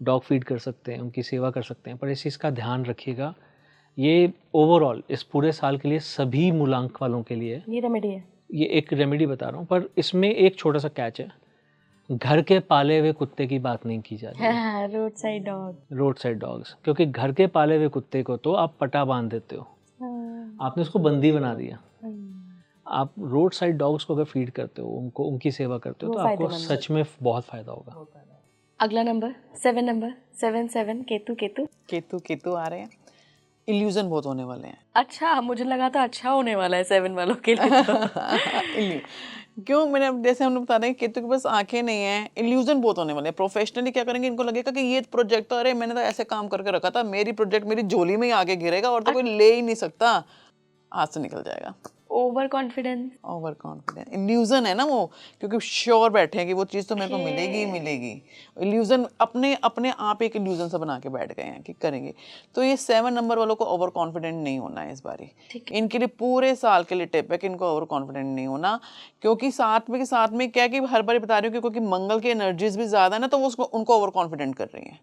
S2: डॉग फीड कर सकते हैं, उनकी सेवा कर सकते हैं, पर इस चीज़ का ध्यान रखिएगा ये ओवरऑल इस पूरे साल के लिए सभी मूलांक वालों के लिए
S3: ये रेमेडी है।
S2: ये एक रेमेडी बता रहा हूँ, पर इसमें एक छोटा सा कैच है। घर के पाले हुए कुत्ते की बात नहीं की जा रही है,
S3: road side dog.
S2: Road side dogs, क्योंकि घर के पाले हुए कुत्ते को तो आप पटा बांध देते हो, आपने उसको बंदी बना दिया। आप रोड साइड डॉग्स को अगर फीड करते हो, उनको उनकी सेवा करते हो, तो आपको सच में बहुत फायदा होगा।
S3: अगला नंबर 7 नंबर 7 केतु केतु
S1: केतु आ रहे हैं, इल्यूजन बहुत होने वाले हैं।
S3: अच्छा, मुझे लगा था अच्छा होने वाला है 7 वालों के लिए तो।
S1: क्यों, मैंने अब जैसे हम लोग बता रहे हैं केतु के पास आंखें नहीं है, इल्यूजन बहुत होने वाले हैं। प्रोफेशनली क्या करेंगे, इनको लगेगा कि ये प्रोजेक्ट तो अरे मैंने तो ऐसे काम करके रखा था, मेरी प्रोजेक्ट मेरी झोली में ही आगे गिरेगा और तो कोई ले ही नहीं सकता, हाथ से निकल जाएगा।
S3: ओवर कॉन्फिडेंस
S1: इल्यूजन है ना वो, क्योंकि श्योर बैठे हैं कि वो चीज़ तो मेरे को मिलेगी ही मिलेगी। इल्यूजन अपने अपने आप एक इल्यूजन सा बना के बैठ गए हैं कि करेंगे। तो ये 7 नंबर वालों को ओवर कॉन्फिडेंट नहीं होना है इस बारी। इनके लिए पूरे साल के लिए टिप है कि इनको ओवर कॉन्फिडेंट नहीं होना, क्योंकि साथ में क्या कि हर बार बता रही हूँ, क्योंकि मंगल की एनर्जीज भी ज़्यादा है ना, तो वो उनको ओवर कॉन्फिडेंट कर रही हैं।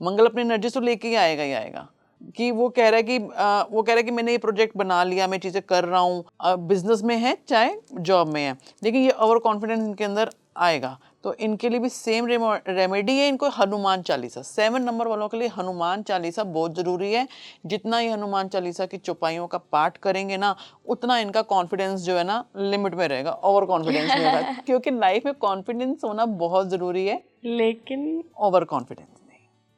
S1: मंगल अपनी एनर्जीज तो लेके ही आएगा कि वो कह रहा है कि मैंने ये प्रोजेक्ट बना लिया, मैं चीज़ें कर रहा हूँ, बिजनेस में है चाहे जॉब में है, लेकिन ये ओवर कॉन्फिडेंस इनके अंदर आएगा। तो इनके लिए भी सेम रेमेडी है, इनको हनुमान चालीसा। 7 नंबर वालों के लिए हनुमान चालीसा बहुत ज़रूरी है। जितना ही हनुमान चालीसा की चौपाइयों का पाठ करेंगे ना, उतना इनका कॉन्फिडेंस जो है ना लिमिट में रहेगा, ओवर कॉन्फिडेंस नहीं होगा। क्योंकि लाइफ में कॉन्फिडेंस होना बहुत ज़रूरी है,
S3: लेकिन
S1: ओवर कॉन्फिडेंस।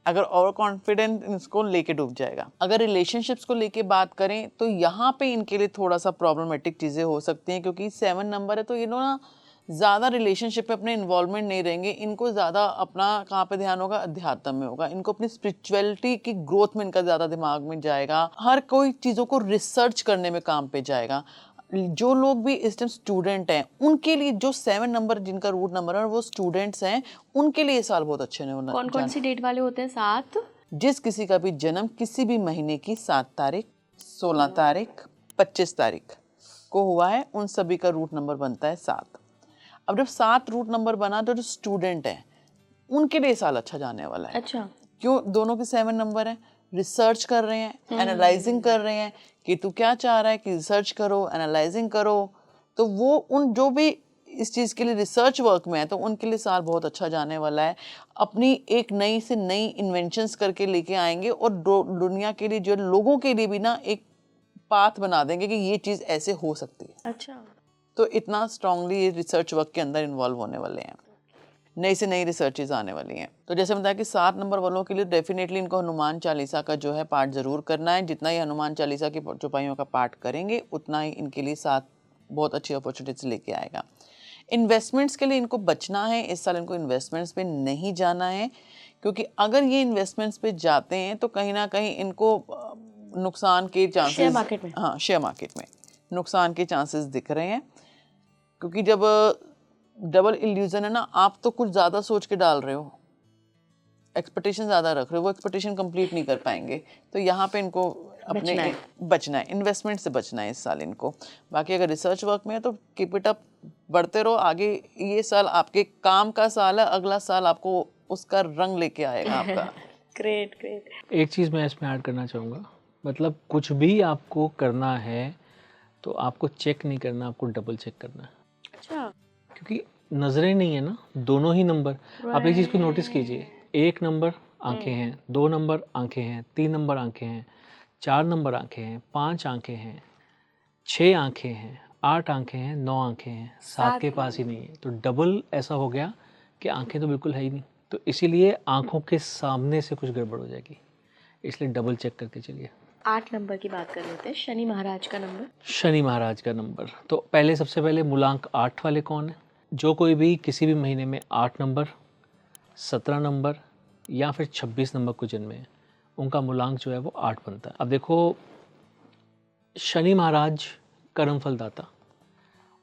S1: अगर ओवर कॉन्फिडेंट इसको लेके डूब जाएगा। अगर रिलेशनशिप्स को लेके बात करें तो यहाँ पे इनके लिए थोड़ा सा प्रॉब्लमेटिक चीज़ें हो सकती हैं, क्योंकि 7 नंबर है तो ये ना ज़्यादा रिलेशनशिप में अपने इन्वॉल्वमेंट नहीं रहेंगे। इनको ज़्यादा अपना कहाँ पे ध्यान होगा, अध्यात्म में होगा। इनको अपनी स्पिरिचुअलिटी की ग्रोथ में इनका ज़्यादा दिमाग में जाएगा, हर कोई चीज़ों को रिसर्च करने में काम पे जाएगा। जो लोग भी इस टाइम स्टूडेंट हैं, उनके लिए जो 7 नंबर जिनका रूट नंबर है वो स्टूडेंट्स हैं, उनके लिए ये साल बहुत अच्छे होने वाला है।
S3: कौन सी डेट वाले होते हैं? 7।
S1: जिस किसी का भी जन्म किसी भी महीने की 7 तारीख, 16 तारीख, 25 तारीख को हुआ है, उन सभी का रूट नंबर बनता है 7। अब जब 7 रूट नंबर बना तो जो स्टूडेंट है उनके लिए साल अच्छा जाने वाला है।
S3: अच्छा,
S1: क्यों? दोनों के 7 नंबर है, रिसर्च कर रहे हैं, एनालाइजिंग कर रहे हैं कि तू क्या चाह रहा है, कि रिसर्च करो, एनालाइजिंग करो। तो वो उन जो भी इस चीज़ के लिए रिसर्च वर्क में है, तो उनके लिए साल बहुत अच्छा जाने वाला है। अपनी एक नई से नई इन्वेंशंस करके लेके आएंगे और दुनिया के लिए, जो लोगों के लिए भी ना एक पाथ बना देंगे कि ये चीज़ ऐसे हो सकती है।
S3: अच्छा,
S1: तो इतना स्ट्रांगली ये रिसर्च वर्क के अंदर इन्वॉल्व होने वाले हैं, नई से नई रिसर्चेज आने वाली हैं। तो जैसे बताया कि 7 नंबर वालों के लिए डेफिनेटली इनको हनुमान चालीसा का जो है पाठ ज़रूर करना है। जितना ही हनुमान चालीसा की चौपाइयों का पाठ करेंगे, उतना ही इनके लिए 7 बहुत अच्छी अपॉर्चुनिटीज लेके आएगा। इन्वेस्टमेंट्स के लिए इनको बचना है, इस साल इनको इन्वेस्टमेंट्स पे नहीं जाना है, क्योंकि अगर ये इन्वेस्टमेंट्स पे जाते हैं तो कहीं ना कहीं इनको नुकसान के चांसेस,
S3: शेयर मार्केट में,
S1: हाँ शेयर मार्केट में नुकसान के चांसेस दिख रहे हैं। क्योंकि जब डबल इल्यूजन है ना, आप तो कुछ ज़्यादा सोच के डाल रहे हो, एक्सपेक्टेशन ज़्यादा रख रहे हो, वो एक्सपेक्टेशन कंप्लीट नहीं कर पाएंगे। तो यहाँ पे इनको अपने बचना है, इन्वेस्टमेंट से बचना है इस साल इनको। बाकी अगर रिसर्च वर्क में है तो कीप इट अप, बढ़ते रहो आगे। ये साल आपके काम का साल है, अगला साल आपको उसका रंग लेके आएगा आपका।
S3: Great great.
S2: एक चीज़ मैं इसमें ऐड करना चाहूँगा, मतलब कुछ भी आपको करना है तो आपको चेक नहीं करना, आपको डबल चेक करना है।
S3: अच्छा,
S2: क्योंकि नज़रें नहीं है ना, दोनों ही नंबर। आप एक चीज़ को नोटिस कीजिए, 1 नंबर आंखें हैं, 2 नंबर आंखें हैं, 3 नंबर आंखें हैं, 4 नंबर आंखें हैं, 5 आंखें हैं, 6 आंखें हैं, 8 आंखें हैं, 9 आंखें हैं, 7 के पास ही नहीं है। तो डबल ऐसा हो गया कि आंखें तो बिल्कुल है ही नहीं। तो इसीलिए आंखों के सामने से कुछ गड़बड़ हो जाएगी, इसलिए डबल चेक करके चलिए।
S3: 8 नंबर की बात कर लेते हैं, शनि महाराज का नंबर।
S2: शनि महाराज का नंबर, तो पहले सबसे पहले मूलांक 8 वाले कौन है? जो कोई भी किसी भी महीने में 8 नंबर, 17 नंबर या फिर 26 नंबर को जन्मे हैं, उनका मूलांक जो है वो 8 बनता है। अब देखो, शनि महाराज कर्म फलदाता,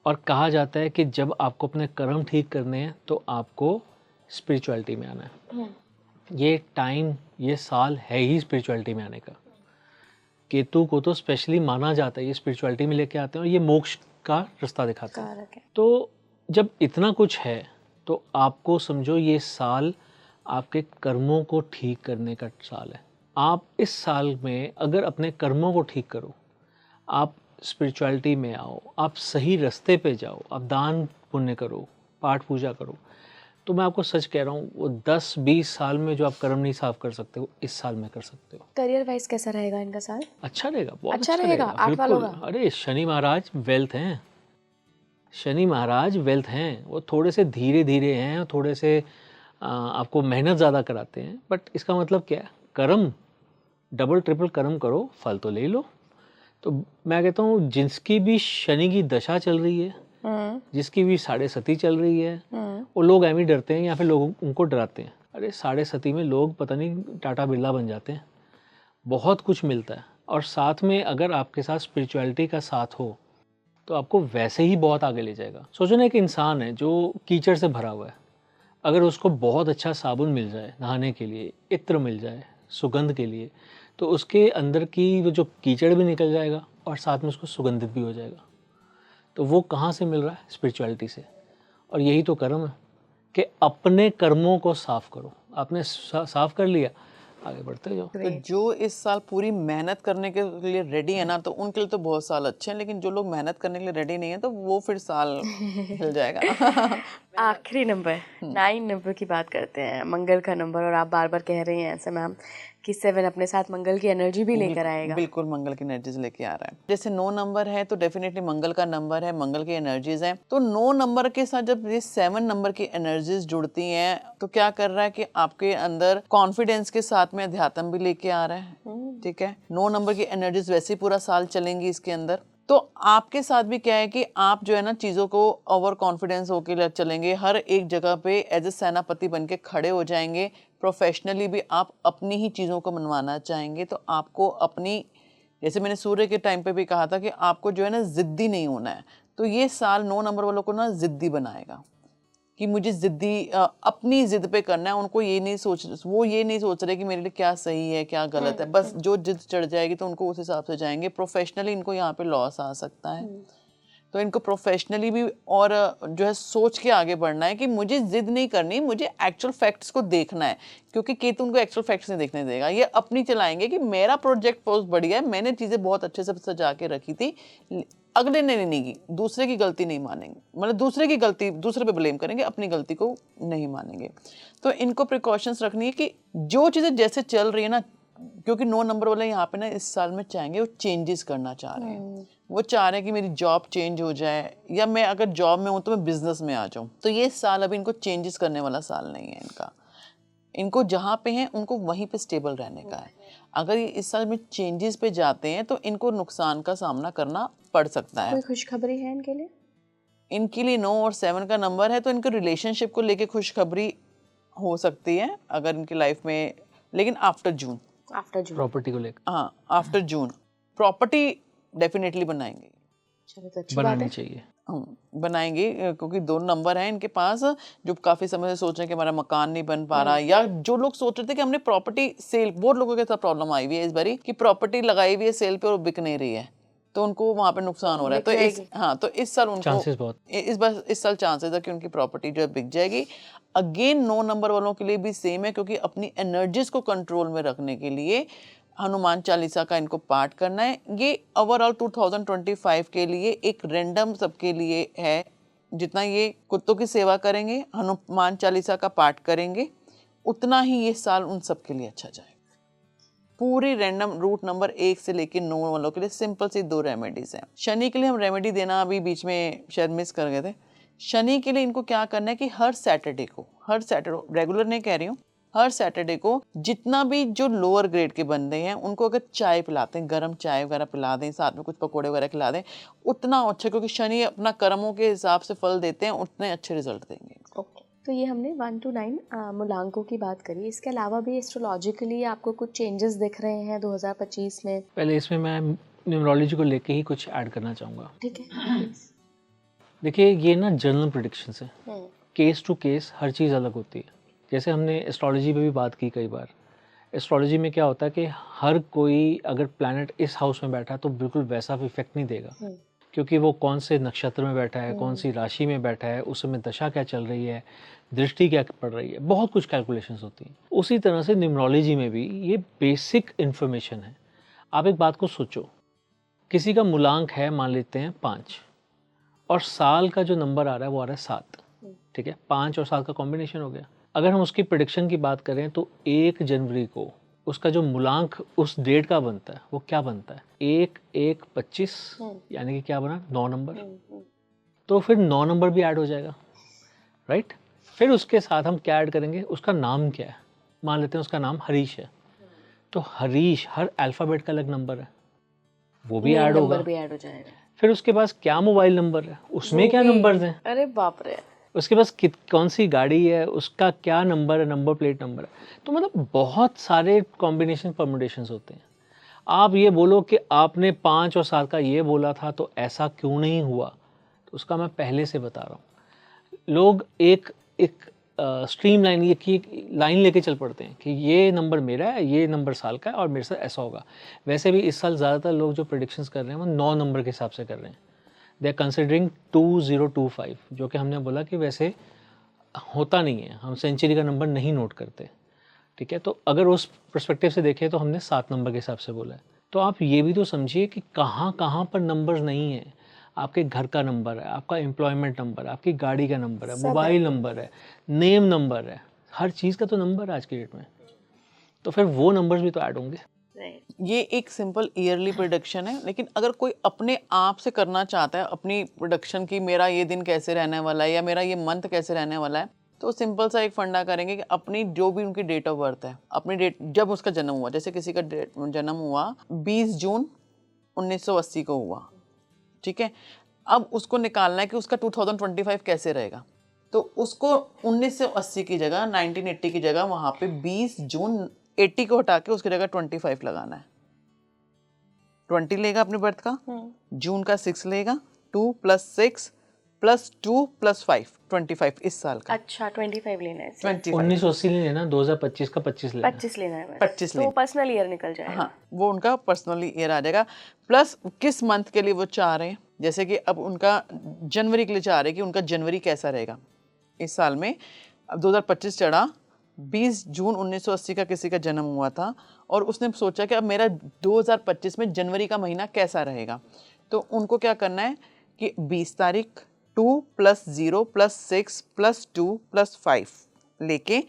S2: और कहा जाता है कि जब आपको अपने कर्म ठीक करने हैं तो आपको स्पिरिचुअलिटी में आना है। ये टाइम, ये साल है ही स्पिरिचुअलिटी में आने का। केतु को तो स्पेशली माना जाता है, ये स्पिरिचुअलिटी में लेके आते हैं और ये मोक्ष का रास्ता दिखाते हैं। तो जब इतना कुछ है तो आपको समझो ये साल आपके कर्मों को ठीक करने का साल है। आप इस साल में अगर अपने कर्मों को ठीक करो, आप स्पिरिचुअलिटी में आओ, आप सही रास्ते पे जाओ, आप दान पुण्य करो, पाठ पूजा करो, तो मैं आपको सच कह रहा हूँ वो 10-20 साल में जो आप कर्म नहीं साफ कर सकते हो, इस साल में कर सकते हो।
S3: करियर वाइज कैसा रहेगा इनका साल?
S2: अच्छा रहेगा, बहुत
S3: अच्छा
S2: अच्छा
S3: रहेगा,
S2: रहेगा,
S3: 8 वालों
S2: बिल्कुल।
S3: का?
S2: अरे शनि महाराज वेल्थ हैं, शनि महाराज वेल्थ हैं। वो थोड़े से धीरे धीरे हैं, थोड़े से आपको मेहनत ज़्यादा कराते हैं, बट इसका मतलब क्या है, कर्म डबल ट्रिपल कर्म करो, फल तो ले लो। तो मैं कहता हूँ जिसकी भी शनि की दशा चल रही है, जिसकी भी 7.5 चल रही है, वो लोग एम ही डरते हैं या फिर लोग उनको डराते हैं। अरे 7.5 में लोग पता नहीं टाटा बिरला बन जाते हैं, बहुत कुछ मिलता है। और साथ में अगर आपके साथ स्पिरिचुअलिटी का साथ हो तो आपको वैसे ही बहुत आगे ले जाएगा। सोचो ना, एक इंसान है जो कीचड़ से भरा हुआ है, अगर उसको बहुत अच्छा साबुन मिल जाए नहाने के लिए, इत्र मिल जाए सुगंध के लिए, तो उसके अंदर की वो जो कीचड़ भी निकल जाएगा और साथ में उसको सुगंधित भी हो जाएगा। तो वो कहाँ से मिल रहा है? स्पिरिचुअलिटी से। और यही तो कर्म है कि अपने कर्मों को साफ करो। आपने साफ कर लिया, आगे बढ़ते जाओ।
S1: तो जो इस साल पूरी मेहनत करने के लिए रेडी है ना, तो उनके लिए तो बहुत साल अच्छे हैं, लेकिन जो लोग मेहनत करने के लिए रेडी नहीं है तो वो फिर साल हिल जाएगा।
S3: आखिरी नंबर 9 नंबर की बात करते हैं, मंगल का नंबर। और आप बार बार कह रही हैं ऐसे मैम कि 7 अपने साथ मंगल की एनर्जी भी लेकर आएगा।
S1: बिल्कुल मंगल की एनर्जीज लेके आ रहा है। जैसे 9 नंबर है तो डेफिनेटली मंगल का नंबर है, मंगल की एनर्जीज हैं। तो 9 नंबर के साथ जब ये 7 नंबर की एनर्जीज जुड़ती हैं तो क्या कर रहा है कि आपके अंदर कॉन्फिडेंस के साथ में अध्यात्म भी लेके आ रहा है। ठीक है, 9 नंबर की एनर्जीज वैसे ही पूरा साल चलेंगी इसके अंदर। तो आपके साथ भी क्या है कि आप जो है ना चीज़ों को ओवर कॉन्फिडेंस होकर चलेंगे, हर एक जगह पे एज ए सेनापति बन के खड़े हो जाएंगे। प्रोफेशनली भी आप अपनी ही चीज़ों को मनवाना चाहेंगे। तो आपको अपनी, जैसे मैंने सूर्य के टाइम पे भी कहा था कि आपको जो है ना ज़िद्दी नहीं होना है। तो ये साल 9 नंबर वालों को ना ज़िद्दी बनाएगा कि मुझे ज़िद्दी अपनी ज़िद पे करना है। उनको ये नहीं सोच रहे कि मेरे लिए क्या सही है क्या गलत है, बस जो जिद चढ़ जाएगी तो उनको उस हिसाब से जाएंगे। प्रोफेशनली इनको यहाँ पे लॉस आ सकता है, तो इनको प्रोफेशनली भी और जो है सोच के आगे बढ़ना है कि मुझे जिद नहीं करनी, मुझे एक्चुअल फैक्ट्स को देखना है। क्योंकि केतु उनको एक्चुअल फैक्ट्स नहीं देखने देगा, ये अपनी चलाएंगे कि मेरा प्रोजेक्ट बहुत बढ़िया है, मैंने चीज़ें बहुत अच्छे से सजा के रखी थी, अगले ने नहीं की, दूसरे की गलती नहीं मानेंगे, मतलब दूसरे की गलती दूसरे पे ब्लेम करेंगे, अपनी गलती को नहीं मानेंगे। तो इनको प्रिकॉशंस रखनी है कि जो चीज़ें जैसे चल रही है ना, क्योंकि 9 नंबर वाले यहाँ पे ना इस साल में चाहेंगे, वो चेंजेस करना चाह रहे हैं। वो चाह रहे हैं कि मेरी जॉब चेंज हो जाए, या मैं अगर जॉब में हूँ तो मैं बिजनेस में आ जाऊँ। तो ये साल अभी इनको चेंजेस करने वाला साल नहीं है इनका। इनको जहाँ पे हैं उनको वहीं पे स्टेबल रहने का है। अगर ये इस साल में चेंजेस पे जाते हैं तो इनको नुकसान का सामना करना पड़ सकता है।
S3: कोई खुशखबरी है इनके लिए?
S1: इनके लिए 9 और 7 का नंबर है, तो इनके रिलेशनशिप को लेके खुशखबरी हो सकती है अगर इनकी लाइफ में, लेकिन आफ्टर जून
S2: प्रॉपर्टी को लेकर।
S1: हाँ, आफ्टर जून प्रॉपर्टी डेफिनेटली बनाएंगे।
S3: चलो तो अच्छी
S2: बनानी
S3: बात है।
S2: चाहिए।
S1: बनाएंगे, क्योंकि 2 नंबर हैं इनके पास जो काफ़ी समय से सोच रहे हैं कि हमारा मकान नहीं बन पा रहा, या जो लोग सोच रहे थे कि हमने प्रॉपर्टी सेल, बहुत लोगों के साथ प्रॉब्लम आई हुई है इस बारी कि प्रॉपर्टी लगाई हुई है सेल पे और बिक नहीं रही है, तो उनको वहाँ पे नुकसान हो रहा है। तो इस साल उनको
S2: चांसेस बहुत,
S1: इस साल चांसेस है कि उनकी प्रॉपर्टी जो है बिक जाएगी। अगेन 9 नंबर वालों के लिए भी सेम है, क्योंकि अपनी एनर्जीज को कंट्रोल में रखने के लिए हनुमान चालीसा का इनको पाठ करना है। ये ओवरऑल 2025 के लिए एक रैंडम सबके लिए है। जितना ये कुत्तों की सेवा करेंगे, हनुमान चालीसा का पाठ करेंगे, उतना ही ये साल उन सब के लिए अच्छा जाएगा। पूरी रैंडम रूट नंबर 1 से लेकर 9 वालों के लिए सिंपल सी 2 रेमेडीज हैं। शनि के लिए हम रेमेडी देना अभी बीच में शायद मिस कर गए थे। शनि के लिए इनको क्या करना है कि हर सैटरडे को, रेगुलर नहीं कह रही हूँ, हर सैटरडे को जितना भी जो लोअर ग्रेड के बंदे हैं उनको अगर चाय पिलाते हैं, गर्म चाय वगैरह पिला दें, साथ में कुछ पकोड़े वगैरह खिला दें, उतना अच्छा, क्योंकि शनि अपना कर्मों के हिसाब से फल देते हैं, उतने अच्छे रिजल्ट देंगे।
S3: ओके, तो ये हमने 1 to 9 मूलांकों की बात करी। इसके अलावा भी एस्ट्रोलॉजिकली आपको कुछ चेंजेस दिख रहे हैं 2025 में?
S2: पहले इसमें मैं न्यूमरोलॉजी को लेके ही कुछ ऐड करना चाहूँगा।
S3: ठीक है।
S2: देखिए, ये ना जनरल प्रेडिक्शंस है, केस टू केस हर चीज़ अलग होती है। जैसे हमने एस्ट्रोलॉजी पे भी बात की कई बार। एस्ट्रोलॉजी में क्या होता है कि हर कोई अगर प्लैनेट इस हाउस में बैठा तो बिल्कुल वैसा इफेक्ट नहीं देगा, क्योंकि वो कौन से नक्षत्र में बैठा है, कौन सी राशि में बैठा है, उस समय दशा क्या चल रही है, दृष्टि क्या पड़ रही है, बहुत कुछ कैलकुलेशंस होती हैं। उसी तरह से न्यूमरोलॉजी में भी ये बेसिक इन्फॉर्मेशन है। आप एक बात को सोचो, किसी का मूलांक है मान लेते हैं 5 और साल का जो नंबर आ रहा है वो आ रहा है 7, ठीक है, 5 और 7 का कॉम्बिनेशन हो गया। अगर हम उसकी प्रेडिक्शन की बात करें तो 1 जनवरी को उसका जो मूलांक उस डेट का बनता है वो क्या बनता है, 1-1-25, यानी कि क्या बना, 9 नंबर। तो फिर 9 नंबर भी ऐड हो जाएगा, राइट। फिर उसके साथ हम क्या ऐड करेंगे, उसका नाम क्या है, मान लेते हैं उसका नाम हरीश है, तो हरीश हर अल्फ़ाबेट का अलग नंबर है, वो भी ऐड होगा।
S3: नंबर भी ऐड हो जाएगा।
S2: फिर उसके पास क्या मोबाइल नंबर है, उसमें क्या नंबर्स हैं,
S3: अरे बाप रे।
S2: उसके पास कौन सी गाड़ी है, उसका क्या नंबर है, नंबर प्लेट नंबर है। तो मतलब बहुत सारे कॉम्बिनेशन परम्यूटेशंस होते हैं। आप ये बोलो कि आपने 5 और 7 का ये बोला था तो ऐसा क्यों नहीं हुआ, तो उसका मैं पहले से बता रहा हूँ। लोग एक एक स्ट्रीम लाइन, ये की लाइन लेके चल पड़ते हैं कि ये नंबर मेरा है, ये नंबर साल का है और मेरे साथ ऐसा होगा। वैसे भी इस साल ज़्यादातर लोग जो प्रेडिक्शंस कर रहे हैं वो 9 नंबर के हिसाब से कर रहे हैं। दे आर कंसिडरिंग 2025, जो कि हमने बोला कि वैसे होता नहीं है, हम सेंचुरी का नंबर नहीं नोट करते, ठीक है। तो अगर उस पर्सपेक्टिव से देखें तो हमने 7 नंबर के हिसाब से बोला है। तो आप ये भी तो समझिए कि कहाँ कहाँ पर नंबर्स नहीं है। आपके घर का नंबर है, आपका एम्प्लॉयमेंट नंबर है, आपकी गाड़ी का नंबर है, मोबाइल नंबर है, नेम नंबर है, हर चीज़ का तो नंबर है आज की डेट में। तो फिर वो नंबर्स भी तो ऐड होंगे।
S1: ये एक सिंपल ईयरली प्रोडक्शन है, लेकिन अगर कोई अपने आप से करना चाहता है अपनी प्रोडक्शन की, मेरा ये दिन कैसे रहने वाला है या मेरा ये मंथ कैसे रहने वाला है, तो सिंपल सा एक फंडा करेंगे कि अपनी जो भी उनकी डेट ऑफ बर्थ है, अपनी डेट जब उसका जन्म हुआ, जैसे किसी का जन्म हुआ 20 जून 1980 को हुआ, ठीक है, अब उसको निकालना है कि उसका 2025 कैसे रहेगा। तो उसको 1980 की जगह 1980 की जगह वहाँ पे 20 जून 80 को हटा के उसकी जगह 25 लगाना है। 20 लेगा अपने बर्थ का, जून का 6 लेगा, 2 + 6 + 2 + 5, 25 इस साल का।
S3: अच्छा 25 लेना है,
S2: 1980 नहीं लेना, 2025 का 25 लेना है।
S3: 25 लेना है,
S1: 25
S3: तो पर्सनल ईयर निकल जाएगा।
S1: हाँ, वो उनका पर्सनली ईयर आ जाएगा, प्लस किस मंथ के लिए वो चाह रहे हैं। जैसे कि अब उनका जनवरी के लिए चाह रहे हैं कि उनका जनवरी कैसा रहेगा इस साल में। अब 2025 चढ़ा, 20 जून 1980 का किसी का जन्म हुआ था और उसने सोचा कि अब मेरा 2025 में जनवरी का महीना कैसा रहेगा। तो उनको क्या करना है कि 20 तारीख 2 + 0 + 6 + 2 + 5 लेके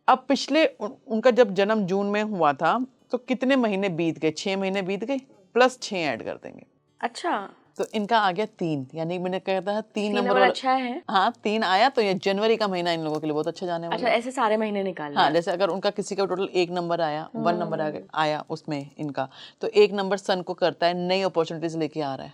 S1: अब पिछले उनका जब जन्म जून में हुआ था तो कितने महीने बीत गए, 6 महीने बीत गए, प्लस 6 ऐड कर देंगे।
S3: अच्छा,
S1: तो इनका आ गया 3, यानी मैंने कहता है 3 नंबर
S3: अच्छा है।
S1: हाँ 3 आया, तो ये जनवरी का महीना इन लोगों के लिए बहुत अच्छा जाने वाला
S3: अच्छा, ऐसे सारे महीने निकालना।
S1: हाँ, जैसे अगर उनका किसी का टोटल 1 नंबर आया, 1 नंबर आया उसमें इनका, तो 1 नंबर सन को करता है, नई अपॉर्चुनिटीज लेके आ रहा है।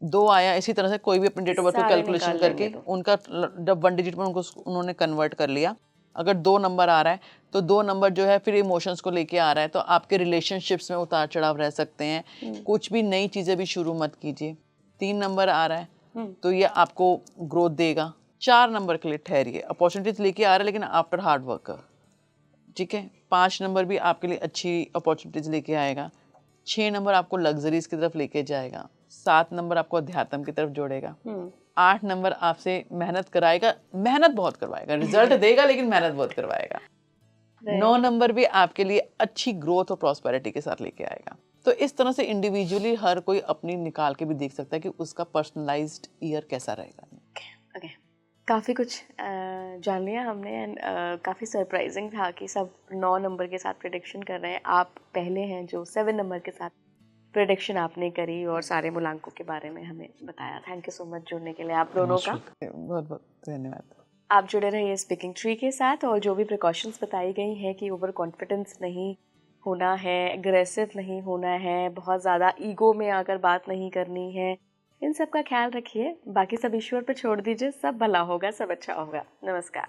S1: 2 आया, इसी तरह से कोई भी अपने डेट ऑफ बर्थ को कैलकुलेशन करके उनका जब 1 डिजिट में उनको उन्होंने कन्वर्ट कर लिया। अगर 2 नंबर आ रहा है तो 2 नंबर जो है फिर इमोशंस को लेके आ रहा है, तो आपके रिलेशनशिप्स में उतार चढ़ाव रह सकते हैं, कुछ भी नई चीज़ें भी शुरू मत कीजिए। 3 नंबर आ रहा है तो ये आपको ग्रोथ देगा। 4 नंबर के लिए ठहरिए, अपॉर्चुनिटीज लेके आ रहा है लेकिन आफ्टर हार्ड वर्क, ठीक है। 5 नंबर भी आपके लिए अच्छी अपॉर्चुनिटीज लेके आएगा। 6 नंबर आपको लग्जरीज की तरफ लेके जाएगा। 7 नंबर आपको अध्यात्म की तरफ जोड़ेगा। 8 नंबर आपसे मेहनत कराएगा, मेहनत बहुत करवाएगा, रिजल्ट देगा लेकिन मेहनत बहुत करवाएगा। 9 नंबर भी आपके लिए अच्छी ग्रोथ और प्रॉस्पेरिटी के साथ लेके आएगा। तो इस तरह से इंडिविजुअली हर कोई अपनी निकाल के भी देख सकता है कि उसका पर्सनलाइज्ड ईयर कैसा रहेगा।
S3: ओके, काफ़ी कुछ जान लिया हमने एंड काफ़ी सरप्राइजिंग था कि सब 9 नंबर के साथ प्रेडिक्शन कर रहे हैं। आप पहले हैं जो 7 नंबर के साथ प्रेडिक्शन आपने करी और सारे मूलांकों के बारे में हमें बताया। थैंक यू सो मच जुड़ने के लिए आप दोनों का।
S1: बहुत बहुत धन्यवाद।
S3: आप जुड़े रहिए स्पीकिंग ट्री के साथ, और जो भी प्रिकॉशंस बताई गई हैं कि ओवर कॉन्फिडेंस नहीं होना है, एग्रेसिव नहीं होना है, बहुत ज़्यादा ईगो में आकर बात नहीं करनी है, इन सब का ख्याल रखिए। बाकी सब ईश्वर पे छोड़ दीजिए, सब भला होगा, सब अच्छा होगा। नमस्कार।